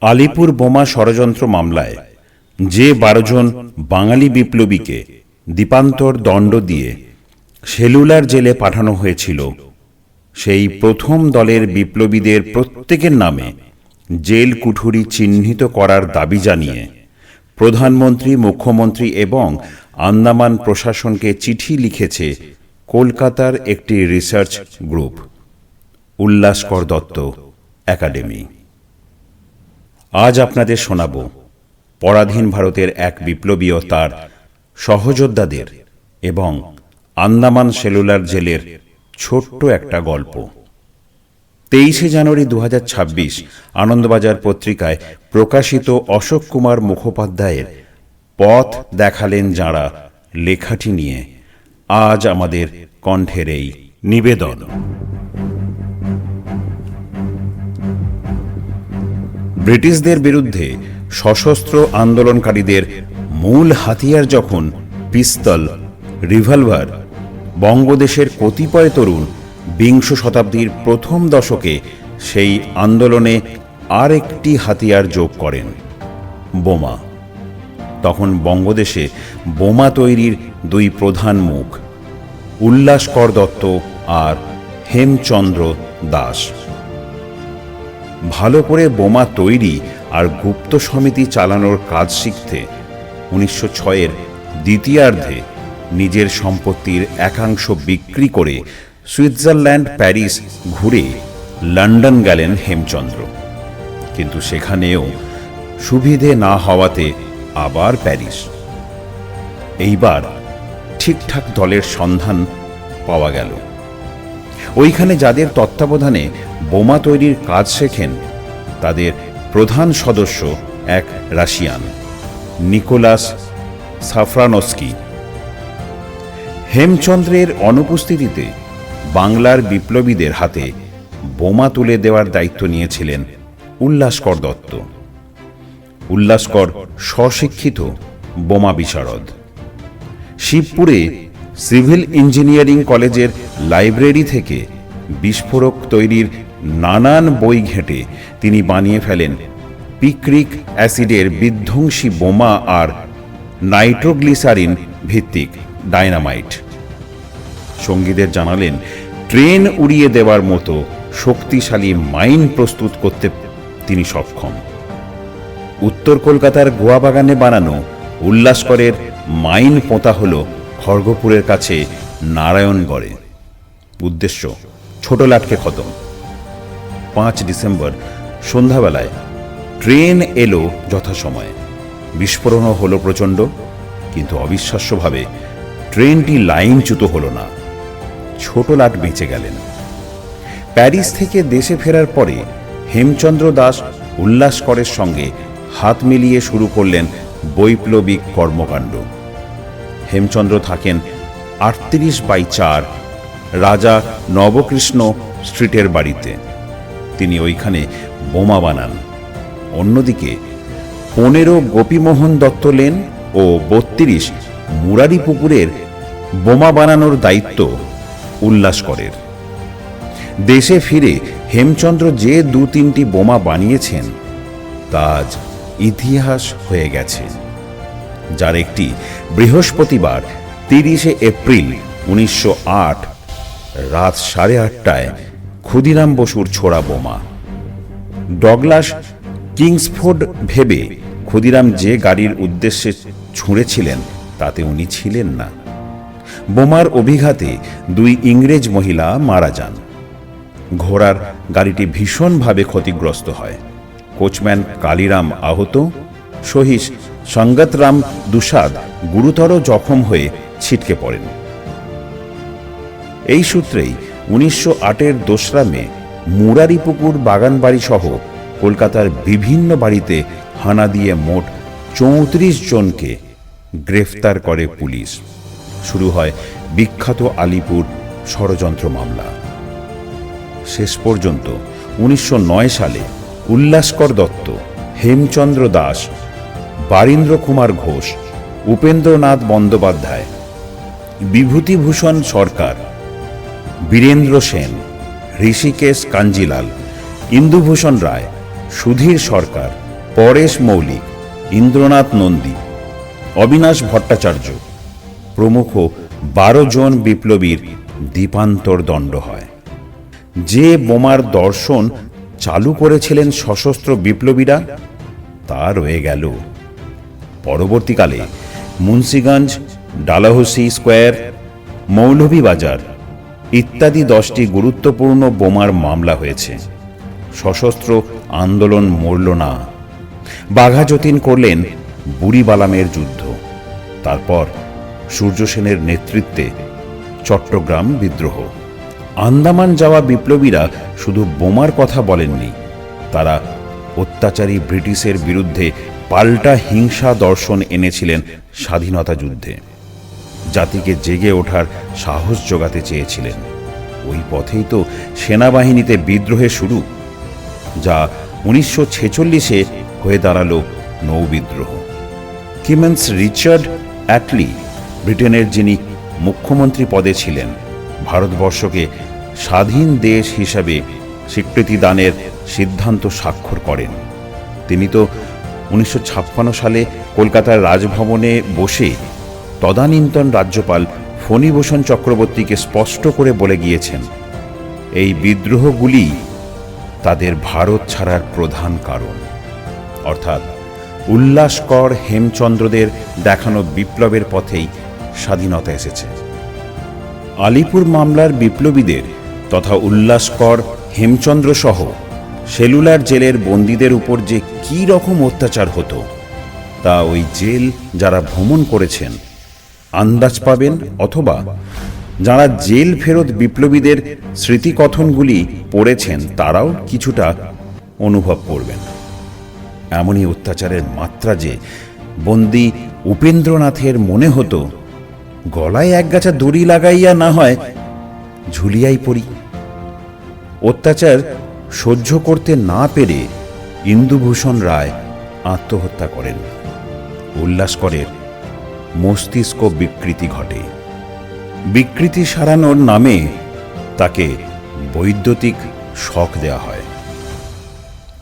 আলিপুর বোমা ষড়যন্ত্র মামলায় যে 12 জন বাঙালি বিপ্লবীকে দ্বীপান্তর দণ্ড দিয়ে সেলুলার জেলে পাঠানো হয়েছিল, সেই প্রথম দলের বিপ্লবীদের প্রত্যেকের নামে জেল কুঠুরি চিহ্নিত করার দাবি জানিয়ে প্রধানমন্ত্রী, মুখ্যমন্ত্রী এবং আন্দামান প্রশাসনকে চিঠি লিখেছে কলকাতার একটি রিসার্চ গ্রুপ, উল্লাসকর দত্ত একাডেমি। আজ আপনাদের শোনাব পরাধীন ভারতের এক বিপ্লবী ও তার সহযোদ্ধাদের এবং আন্দামান সেলুলার জেলের ছোট্ট একটা গল্প। 23শে জানুয়ারি 2026 আনন্দবাজার পত্রিকায় প্রকাশিত অশোক কুমার মুখোপাধ্যায়ের পথ দেখালেন যাঁরা লেখাটি নিয়ে আজ আমাদের কণ্ঠের এই নিবেদন। ব্রিটিশদের বিরুদ্ধে সশস্ত্র আন্দোলনকারীদের মূল হাতিয়ার যখন পিস্তল, রিভলভার, বঙ্গদেশের কতিপয় তরুণ বিংশ শতাব্দীর প্রথম দশকে সেই আন্দোলনে আর একটি হাতিয়ার যোগ করেন, বোমা। তখন বঙ্গদেশে বোমা তৈরির দুই প্রধান মুখ, উল্লাসকর দত্ত আর হেমচন্দ্র দাস। ভালো করে বোমা তৈরি আর গুপ্ত সমিতি চালানোর কাজ শিখতে 1906-এর দ্বিতীয়ার্ধে নিজের সম্পত্তির একাংশ বিক্রি করে সুইজারল্যান্ড, প্যারিস ঘুরে লন্ডন গেলেন হেমচন্দ্র। কিন্তু সেখানেও সুবিধে না হওয়াতে আবার প্যারিস। এইবার ঠিকঠাক দলের সন্ধান পাওয়া গেল। ওইখানে যাদের তত্ত্বাবধানে বোমা তৈরির কাজ শেখেন তাদের প্রধান সদস্য এক রাশিয়ান, নিকোলাস সাফরানস্কি। হেমচন্দ্রের অনুপস্থিতিতে বাংলার বিপ্লবীদের হাতে বোমা তুলে দেওয়ার দায়িত্ব নিয়েছিলেন উল্লাসকর দত্ত। উল্লাসকর স্বশিক্ষিত বোমা বিশারদ। শিবপুরে সিভিল ইঞ্জিনিয়ারিং কলেজের লাইব্রেরি থেকে বিস্ফোরক তৈরির নানান বই ঘেঁটে তিনি বানিয়ে ফেলেন পিক্রিক অ্যাসিডের বিধ্বংসী বোমা আর নাইট্রোগ্লিসারিন ভিত্তিক ডায়নামাইট। সঙ্গীদের জানালেন ট্রেন উড়িয়ে দেওয়ার মতো শক্তিশালী মাইন প্রস্তুত করতে তিনি সক্ষম। উত্তর কলকাতার গোয়াবাগানে বানানো উল্লাসকরের মাইন পোঁতা হল খড়গপুরের কাছে নারায়ণগড়ে। উদ্দেশ্য ছোট লাটকে খতম। 5 ডিসেম্বর সন্ধ্যাবেলায় ট্রেন এলো যথাসময়ে। বিস্ফোরণও হলো প্রচণ্ড, কিন্তু অবিশ্বাস্যভাবে ট্রেনটি লাইনচ্যুত হল না। ছোট লাট বেঁচে গেলেন। প্যারিস থেকে দেশে ফেরার পরে হেমচন্দ্র দাস উল্লাসকরের সঙ্গে হাত মিলিয়ে শুরু করলেন বৈপ্লবিক কর্মকাণ্ড। হেমচন্দ্র থাকেন 38/4 রাজা নবকৃষ্ণ স্ট্রিটের বাড়িতে। তিনি ওইখানে বোমা বানান। অন্যদিকে 15 গোপীমোহন দত্ত লেন ও 32 মুরারি পুকুরের বোমা বানানোর দায়িত্ব উল্লাসকরের। দেশে ফিরে হেমচন্দ্র যে 2-3টি বোমা বানিয়েছেন তা আজ ইতিহাস হয়ে গেছে, যার একটি বৃহস্পতিবার 30শে এপ্রিল 1908 রাত 8:30টায় ক্ষুদিরাম বসুর ছোড়া বোমা। ডগলাস কিংসফোর্ড ভেবে ক্ষুদিরাম যে গাড়ির উদ্দেশ্যে ছুঁড়েছিলেন তাতে উনি ছিলেন না। বোমার অভিঘাতে 2 ইংরেজ মহিলা মারা যান। ঘোড়ার গাড়িটি ভীষণভাবে ক্ষতিগ্রস্ত হয়। কোচম্যান কালিরাম আহত, সহিস সঙ্গতরাম দুসাদ গুরুতর জখম হয়ে ছিটকে পড়েন। এই সূত্রেই 1908-এর 2রা মে মুরারিপুকুর বাগানবাড়ি সহ কলকাতার বিভিন্ন বাড়িতে হানা দিয়ে মোট 34 জনকে গ্রেফতার করে পুলিশ। শুরু হয় বিখ্যাত আলিপুর ষড়যন্ত্র মামলা। শেষ পর্যন্ত 1909 সালে উল্লাসকর দত্ত, হেমচন্দ্র দাস, বারীন্দ্র কুমার ঘোষ, উপেন্দ্রনাথ বন্দ্যোপাধ্যায়, বিভূতিভূষণ সরকার, বীরেন্দ্র সেন, ঋষিকেশ কাঞ্জিলাল, ইন্দুভূষণ রায়, সুধীর সরকার, পরেশ মৌলিক, ইন্দ্রনাথ নন্দী, অবিনাশ ভট্টাচার্য প্রমুখ 12 জন বিপ্লবীর দ্বীপান্তর দণ্ড হয়। যে বোমার দর্শন চালু করেছিলেন সশস্ত্র বিপ্লবীরা তা রয়ে গেল। পরবর্তীকালে মুন্সিগঞ্জ, ডালহৌসি স্কোয়ার, মৌলভীবাজার ইত্যাদি 10টি গুরুত্বপূর্ণ বোমার মামলা হয়েছে। সশস্ত্র আন্দোলন মরল না। বাঘা যতীন করলেন বুড়িবালামের যুদ্ধ। তারপর সূর্য সেনের নেতৃত্বে চট্টগ্রাম বিদ্রোহ। আন্দামান যাওয়া বিপ্লবীরা শুধু বোমার কথা বলেননি, তারা অত্যাচারী ব্রিটিশের বিরুদ্ধে পাল্টা হিংসা দর্শন এনেছিলেন স্বাধীনতা যুদ্ধে। জাতিকে জেগে ওঠার সাহস জোগাতে চেয়েছিলেন। ওই পথেই তো সেনাবাহিনীতে বিদ্রোহের শুরু, যা 1946-এ হয়ে দাঁড়ালো নৌবিদ্রোহ। কিমেন্স রিচার্ড অ্যাটলি, ব্রিটেনের যিনি মুখ্যমন্ত্রী পদে ছিলেন, ভারতবর্ষকে স্বাধীন দেশ হিসাবে স্বীকৃতি দানের সিদ্ধান্ত স্বাক্ষর করেন। তিনি তো 1956 সালে কলকাতার রাজভবনে বসে তদানীন্তন রাজ্যপাল ফণীভূষণ চক্রবর্তীকে স্পষ্ট করে বলে গিয়েছেন, এই বিদ্রোহগুলি তাদের ভারত ছাড়ার প্রধান কারণ। অর্থাৎ উল্লাসকর হেমচন্দ্রদের দেখানো বিপ্লবের পথেই স্বাধীনতা এসেছে। আলিপুর মামলার বিপ্লবীদের তথা উল্লাসকর হেমচন্দ্র সহ সেলুলার জেলের বন্দীদের উপর যে কি রকম অত্যাচার হতো তা ওই জেল যারা ভ্রমণ করেছেন আন্দাজ পাবেন, অথবা যারা জেল ফেরত বিপ্লবীদের স্মৃতিকথনগুলি পড়েছেন তারাও কিছুটা অনুভব করবেন। এমনই অত্যাচারের মাত্রা যে বন্দী উপেন্দ্রনাথের মনে হতো, গলায় একগাছা দড়ি লাগাইয়া না হয় ঝুলিয়াই পড়ি। অত্যাচার সহ্য করতে না পেরে ইন্দুভূষণ রায় আত্মহত্যা করেন। উল্লাসকরের মস্তিষ্ক বিকৃতি ঘটে। বিকৃতি সারানোর নামে তাকে বৈদ্যুতিক শক দেওয়া হয়।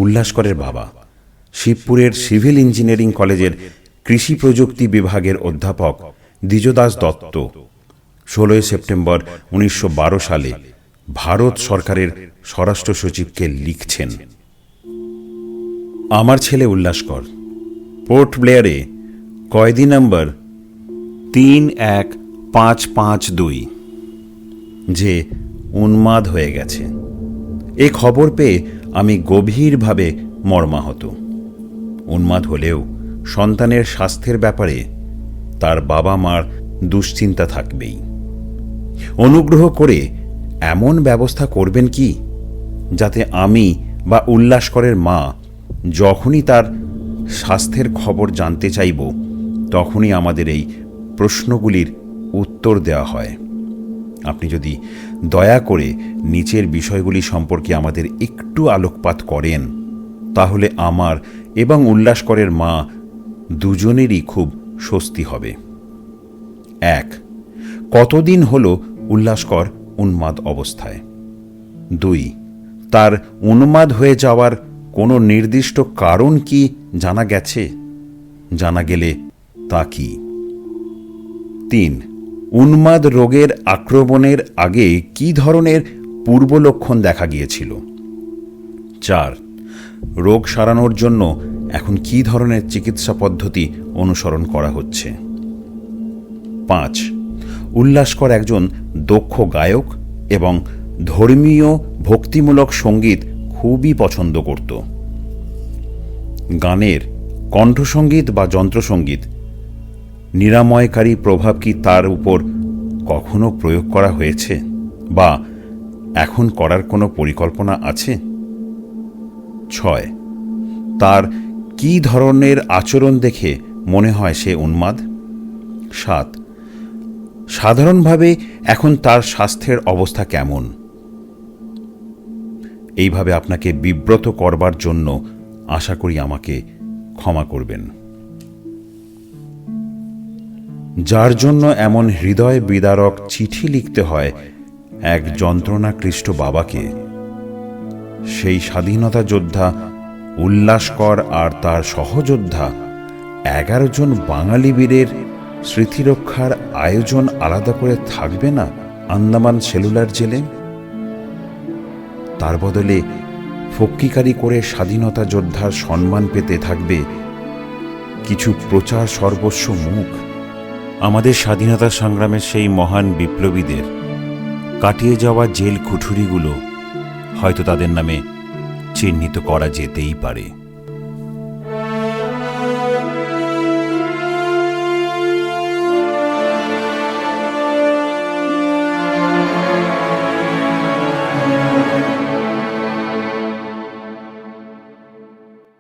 উল্লাসকরের বাবা শিবপুরের সিভিল ইঞ্জিনিয়ারিং কলেজের কৃষি প্রযুক্তি বিভাগের অধ্যাপক দ্বিজদাস দত্ত 16 সেপ্টেম্বর 1912 সালে ভারত সরকারের স্বরাষ্ট্র সচিবকে লিখছেন, আমার ছেলে উল্লাসকর পোর্ট ব্লেয়ারে কয়েদি নম্বর 31552 যে উন্মাদ হয়ে গেছে। এ খবর পেয়ে আমি গভীরভাবে মর্মাহত। উন্মাদ হলেও সন্তানের স্বাস্থ্যের ব্যাপারে তার বাবা মার দুশ্চিন্তা থাকবেই। অনুগ্রহ করে এমন ব্যবস্থা করবেন কি যাতে আমি বা উল্লাসকরের মা যখনই তার স্বাস্থ্যের খবর জানতে চাইব তখনই আমাদের এই প্রশ্নগুলির উত্তর দেওয়া হয়। আপনি যদি দয়া করে নিচের বিষয়গুলি সম্পর্কে আমাদের একটু আলোকপাত করেন তাহলে আমার এবং উল্লাসকরের মা দুজনেরই খুব স্বস্তি হবে। 1. কতদিন হল উল্লাসকর উন্মাদ অবস্থায়? 2. তার উন্মাদ হয়ে যাওয়ার কোনো নির্দিষ্ট কারণ কি জানা গেছে? জানা গেলে তা কি? 3. উন্মাদ রোগের আক্রমণের আগে কি ধরনের পূর্বলক্ষণ দেখা গিয়েছিল? 4. রোগ সারানোর জন্য এখন কি ধরনের চিকিৎসা পদ্ধতি অনুসরণ করা হচ্ছে? 5. উল্লাসকর একজন দক্ষ গায়ক এবং ধর্মীয় ভক্তিমূলক সঙ্গীত খুবই পছন্দ করত। গানের কণ্ঠসঙ্গীত বা যন্ত্রসঙ্গীত নিরাময়কারী প্রভাব কি তার উপর কখনো প্রয়োগ করা হয়েছে বা এখন করার কোনো পরিকল্পনা আছে? 6. তার কি ধরনের আচরণ দেখে মনে হয় সে উন্মাদ? 7. সাধারণভাবে এখন তার স্বাস্থ্যের অবস্থা কেমন? এইভাবে আপনাকে বিব্রত করবার জন্য আশা করি আমাকে ক্ষমা করবেন। যার জন্য এমন হৃদয় বিদারক চিঠি লিখতে হয় এক যন্ত্রণাক্লিষ্ট বাবাকে, সেই স্বাধীনতা যোদ্ধা উল্লাসকর আর তার সহযোদ্ধা 11 জন বাঙালি বীরের স্মৃতিরক্ষার আয়োজন আলাদা করে থাকবে না আন্দামান সেলুলার জেলে? তার বদলে ফক্কিকারি করে স্বাধীনতা যোদ্ধার সম্মান পেতে থাকবে কিছু প্রচার সর্বস্ব মুখ। আমাদের স্বাধীনতা সংগ্রামের সেই মহান বিপ্লবীদের কাটিয়ে যাওয়া জেল কুঠুরিগুলো হয়তো তাদের নামে চিহ্নিত করা যেতেই পারে।